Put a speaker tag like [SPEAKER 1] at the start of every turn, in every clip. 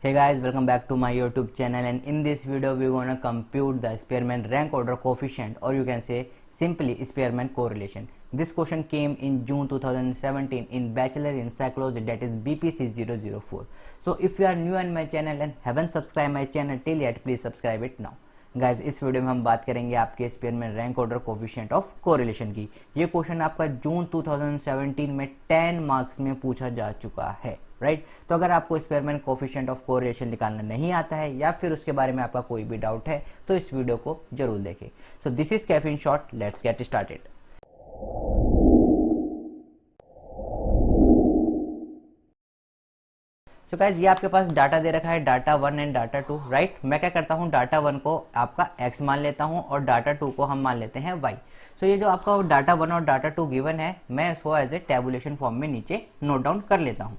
[SPEAKER 1] Hey guys, welcome back to my YouTube channel, and in this video we're gonna compute the Spearman rank order coefficient, or you can say simply Spearman correlation. This question came in June 2017 in Bachelor in Psychology, that is BPC 004. So if you are new on my channel and haven't subscribed my channel till yet, please subscribe it now. Guys इस video में हम बात करेंगे आपके Spearman rank order coefficient of correlation की। ये question आपका जून 2017 में 10 मार्क्स में पूछा जा चुका है, राइट। तो अगर आपको स्पेयरमैन कोफिशिएंट ऑफ कोरिलेशन निकालना नहीं आता है या फिर उसके बारे में आपका कोई भी डाउट है तो इस वीडियो को जरूर देखें। So this is Kaif in short, let's get started. So guys ये आपके पास डाटा दे रखा है, डाटा 1 एंड डाटा 2, राइट। मैं क्या करता हूँ, डाटा 1 को आपका x मान लेता हूँ और डाटा 2 को हम मान लेते हैं y। सो ये जो आपका डाटा 1 और डाटा 2 गिवन है, मैं इसको एज ए टेबुलेशन फॉर्म में नीचे नोट डाउन कर लेता हूँ।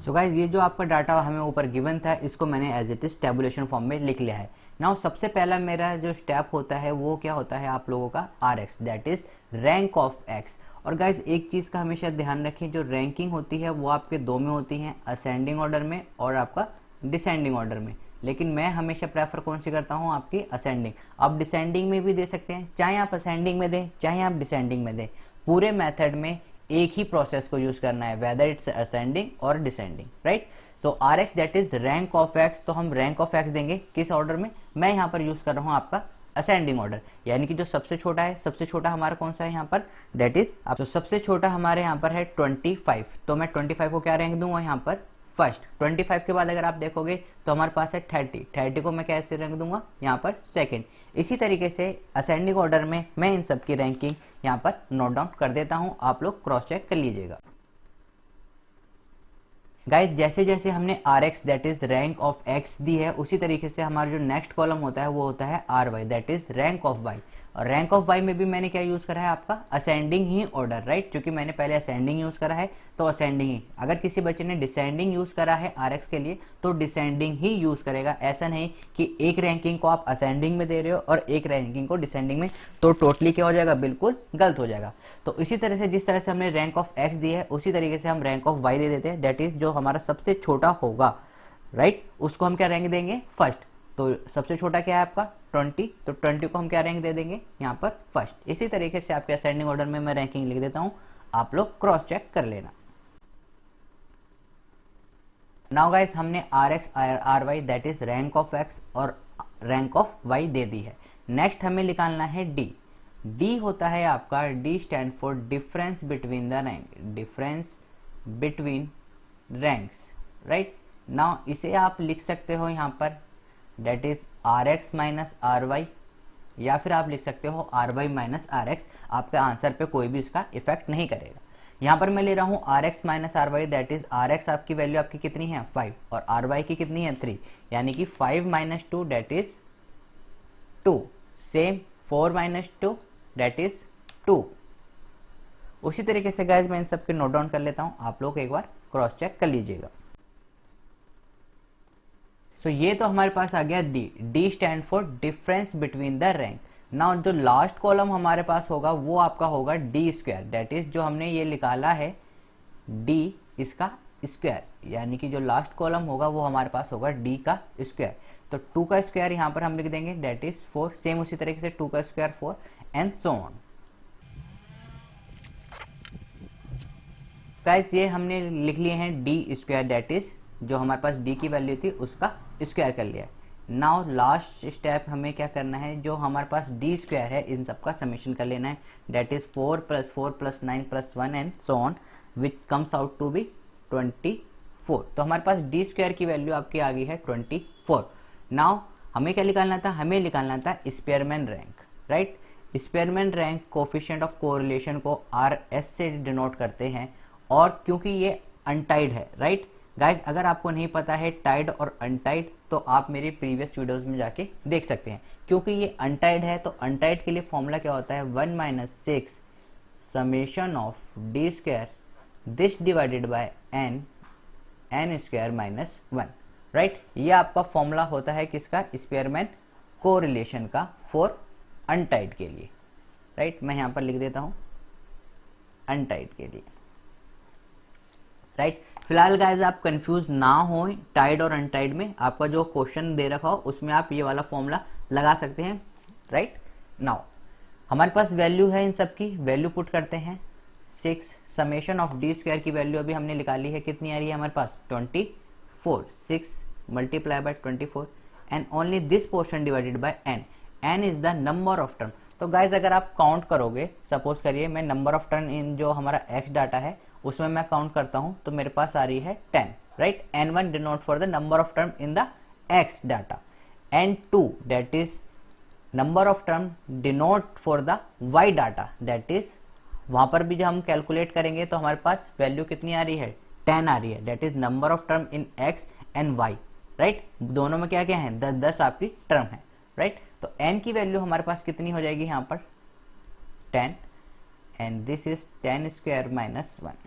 [SPEAKER 1] सो गाइज ये जो आपका डाटा हमें ऊपर गिवन था, इसको मैंने as it is tabulation form में लिख लिया है। नाउ सबसे पहला मेरा जो स्टेप होता है वो क्या होता है आप लोगों का, RX, that is rank of x। और गाइज एक चीज़ का हमेशा ध्यान रखें, जो रैंकिंग होती है वो आपके दो में होती हैं, असेंडिंग ऑर्डर में और आपका डिसेंडिंग ऑर्डर में। लेकिन मैं हमेशा प्रेफर कौन सी करता हूँ, आपकी असेंडिंग। आप डिसेंडिंग में भी दे सकते हैं, चाहे आप असेंडिंग में दें चाहे आप डिसेंडिंग में दें, पूरे मेथड में एक ही प्रोसेस को यूज करना है, वेदर इट्स असेंडिंग और descending, right. So RX that is rank of x, तो हम रैंक ऑफ x देंगे किस ऑर्डर में, मैं यहाँ पर यूज कर रहा हूँ आपका असेंडिंग ऑर्डर, यानी कि जो सबसे छोटा है, सबसे छोटा हमारा कौन सा है यहाँ पर, दैट इज तो सबसे छोटा हमारे यहाँ पर है 25। तो मैं 25 को क्या रैंक दूंगा यहाँ पर, फर्स्ट। 25 के बाद अगर आप देखोगे तो हमारे पास है 30 को मैं कैसे रैंक दूंगा यहाँ पर सेकंड। इसी तरीके से असेंडिंग ऑर्डर में मैं इन सब की रैंकिंग यहाँ पर नोट डाउन कर देता हूँ, आप लोग क्रॉस चेक कर लीजिएगा। गाइज जैसे जैसे हमने RX that is rank of x दी है, उसी तरीके से हमारा जो नेक्स्ट कॉलम होता है वो होता है RY that is rank of y। और रैंक ऑफ y में भी मैंने क्या यूज करा है, आपका असेंडिंग ही ऑर्डर, राइट। क्योंकि मैंने पहले असेंडिंग यूज करा है तो असेंडिंग ही। अगर किसी बच्चे ने डिसेंडिंग यूज करा है RX के लिए तो डिसेंडिंग ही यूज करेगा। ऐसा नहीं कि एक रैंकिंग को आप असेंडिंग में दे रहे हो और एक रैंकिंग को डिसेंडिंग में, तो टोटली क्या हो जाएगा, बिल्कुल गलत हो जाएगा। तो इसी तरह से जिस तरह से हमने रैंक ऑफ x दी है उसी तरीके से हम रैंक ऑफ y दे देते हैं, दैट इज जो हमारा सबसे छोटा होगा, राइट, उसको हम क्या रैंक देंगे, फर्स्ट। तो सबसे छोटा क्या है आपका 20, तो 20 को हम क्या रैंक दे देंगे यहाँ पर फर्स्ट। इसी तरीके से आपके असेंडिंग ऑर्डर में मैं रैंकिंग लिख देता हूँ, आप लोग क्रॉस चेक कर लेना। नाउ गाइस हमने RX RY that is rank of x और रैंक ऑफ y दे दी है। नेक्स्ट हमें निकालना है D होता है आपका, D stand for difference between the rank, difference between ranks, right. Now इसे आप लिख सकते हो यहाँ पर that is RX minus RY, या फिर आप लिख सकते हो RY माइनस RX। आपके आंसर पे कोई भी इसका इफेक्ट नहीं करेगा। यहाँ पर मैं ले रहा हूँ RX minus RY, that is RX आपकी वैल्यू आपकी कितनी है 5 और RY की कितनी है 3, यानी कि 5 minus 2 that is 2, same 4 minus 2 that is 2। उसी तरीके से गाइज मैं इन सबके नोट डाउन कर लेता हूँ, आप लोग एक बार क्रॉस चेक कर लीजिएगा। सो ये तो हमारे पास आ गया D stand for difference between the rank. Now जो लास्ट कॉलम हमारे पास होगा वो आपका होगा D स्क्वायर, दैट इज जो हमने ये निकाला है D इसका स्क्वायर, यानी कि जो लास्ट कॉलम होगा वो हमारे पास होगा D का स्क्वायर। तो 2 का स्क्वायर यहाँ पर हम लिख देंगे दैट इज 4, सेम उसी तरीके से 2 का square 4 and so on. Guys ये हमने लिख लिए हैं D स्क्वायर, दैट इज जो हमारे पास D की वैल्यू थी उसका स्क्वायर कर लिया। नाउ लास्ट स्टेप हमें क्या करना है, जो हमारे पास D स्क्वायर है इन सब का समेशन कर लेना है, that is 4 + 4 + 9 + 1 and so on, which comes out to be 24। तो हमारे पास D स्क्वायर की वैल्यू आपकी आ गई है 24। नाउ हमें क्या निकालना था, हमें निकालना था Spearman rank, right. Spearman rank coefficient of correlation को RS से डिनोट करते हैं, और क्योंकि ये अनटाइड है, राइट। गाइज अगर आपको नहीं पता है टाइड और अनटाइड तो आप मेरे प्रीवियस वीडियोस में जाके देख सकते हैं। क्योंकि ये अनटाइड है तो अनटाइड के लिए फॉर्मूला क्या होता है, 1 - 6 summation of D square this divided by n square minus 1, right. ये आपका फॉर्मूला होता है किसका, स्पेयरमैन कोरिलेशन का फॉर अनटाइड के लिए, राइट। मैं यहाँ पर लिख देता हूँ अनटाइड के लिए, राइट। फिलहाल गाइज आप कंफ्यूज ना हो टाइड और अनटाइड में, आपका जो क्वेश्चन दे रखा हो उसमें आप ये वाला फॉर्मूला लगा सकते हैं, राइट। नाउ हमारे पास वैल्यू है, इन सब की वैल्यू पुट करते हैं। 6 समेशन ऑफ डी स्क्वायर की वैल्यू अभी हमने निकाली है, कितनी आ रही है हमारे पास 24। 6 multiply by 24 and only this portion divided by N. N is the number of term. तो गाइज अगर आप काउंट करोगे, सपोज करिए मैं नंबर ऑफ टर्म इन जो हमारा एक्स डाटा है उसमें मैं काउंट करता हूं तो मेरे पास आ रही है 10, right. N1 denote for the number of term in the X data, N2 that is number of term denote for the Y data, that is वहां पर भी जब हम कैलकुलेट करेंगे तो हमारे पास वैल्यू कितनी आ रही है 10 आ रही है, that is number of term in X and Y, right. दोनों में क्या क्या है 10 आपकी टर्म है, राइट। तो n की वैल्यू हमारे पास कितनी हो जाएगी यहाँ पर 10 and this is 10 square minus 1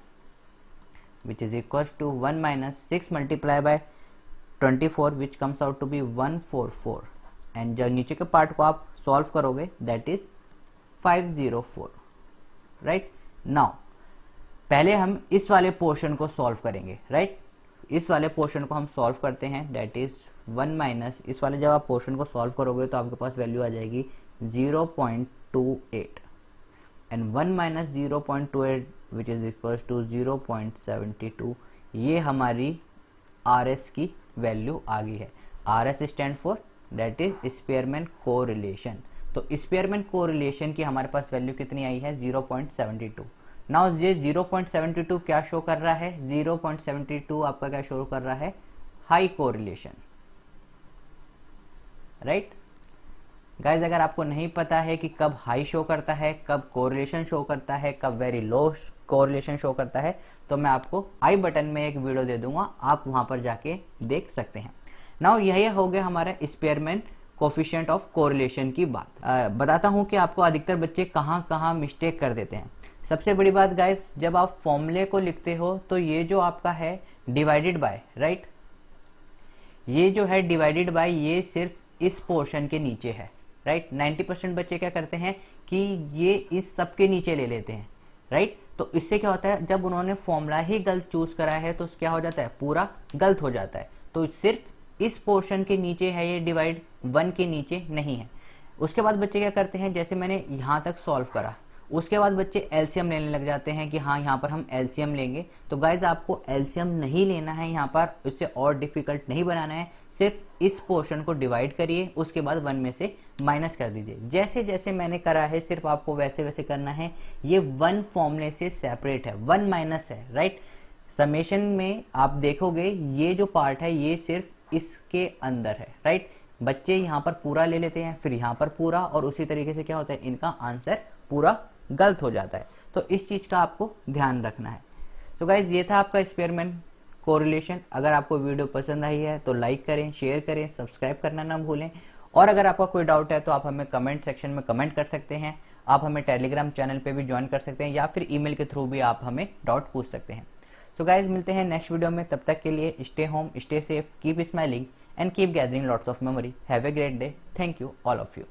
[SPEAKER 1] which is equals to 1 minus 6 multiply by 24 which comes out to be 144 and जब नीचे के पार्ट को आप सॉल्व करोगे that is 504, right। now पहले हम इस वाले पोर्शन को सॉल्व करेंगे, राइट। इस वाले पोर्शन को हम सॉल्व करते हैं, that is 1 माइनस इस वाले जब आप पोर्शन को सॉल्व करोगे तो आपके पास वैल्यू आ जाएगी 0.28 and 1 minus 0.28 which is equals to 0.72। ये हमारी RS की वैल्यू आ गई है। RS stand for that is Spearman correlation. तो स्पेयरमैन कोरिलेशन की हमारे पास वैल्यू कितनी आई है 0.72। नाउ ये 0.72 क्या शो कर रहा है, 0.72 आपका क्या शो कर रहा है हाई कोरिलेशन, राइट। गाइज अगर आपको नहीं पता है कि कब हाई शो करता है, कब कोरिलेशन शो करता है, कब वेरी लो कोरिलेशन शो करता है, तो मैं आपको आई बटन में एक वीडियो दे दूंगा, आप वहां पर जाके देख सकते हैं। नाउ यही हो गया हमारा स्पेयरमैन कोफिशिएंट ऑफ कोरिलेशन की बात। बताता हूं कि आपको अधिकतर बच्चे कहां कहां मिस्टेक कर देते हैं। सबसे बड़ी बात गाइज, जब आप फॉर्मूले को लिखते हो तो ये जो आपका है डिवाइडेड बाय, राइट, ये जो है डिवाइडेड बाय ये सिर्फ इस पोर्शन के नीचे है, राइट। 90% बच्चे क्या करते हैं कि ये इस सब के नीचे ले लेते हैं, राइट। तो इससे क्या होता है, जब उन्होंने फॉर्मूला ही गलत चूज करा है तो क्या हो जाता है, पूरा गलत हो जाता है। तो सिर्फ इस पोर्शन के नीचे है ये डिवाइड, 1 के नीचे नहीं है। उसके बाद बच्चे क्या करते हैं, जैसे मैंने यहाँ तक सॉल्व करा, उसके बाद बच्चे एलसीएम लेने लग जाते हैं कि हाँ यहाँ पर हम एलसीएम लेंगे। तो गाइज आपको एलसीएम नहीं लेना है यहाँ पर, इससे और डिफिकल्ट नहीं बनाना है, सिर्फ इस पोर्शन को डिवाइड करिए, उसके बाद 1 में से माइनस कर दीजिए। जैसे जैसे मैंने करा है सिर्फ आपको वैसे वैसे करना है। ये 1 फॉर्मूले से सेपरेट है, 1 माइनस है, राइट। समेशन में आप देखोगे ये जो पार्ट है ये सिर्फ इसके अंदर है, राइट। बच्चे यहाँ पर पूरा ले लेते हैं, फिर यहाँ पर पूरा, और उसी तरीके से क्या होता है इनका आंसर पूरा गलत हो जाता है। तो इस चीज का आपको ध्यान रखना है। सो गाइज ये था आपका स्पेयरमैन कोरिलेशन। अगर आपको वीडियो पसंद आई है तो लाइक करें, शेयर करें, सब्सक्राइब करना ना भूलें। और अगर आपका कोई डाउट है तो आप हमें कमेंट सेक्शन में कमेंट कर सकते हैं। आप हमें टेलीग्राम चैनल पे भी ज्वाइन कर सकते हैं या फिर ईमेल के थ्रू भी आप हमें डाउट पूछ सकते हैं। सो गाइज मिलते हैं नेक्स्ट वीडियो में, तब तक के लिए stay home, stay safe, keep smiling and keep gathering lots of memory. Have a great day. Thank you all of you.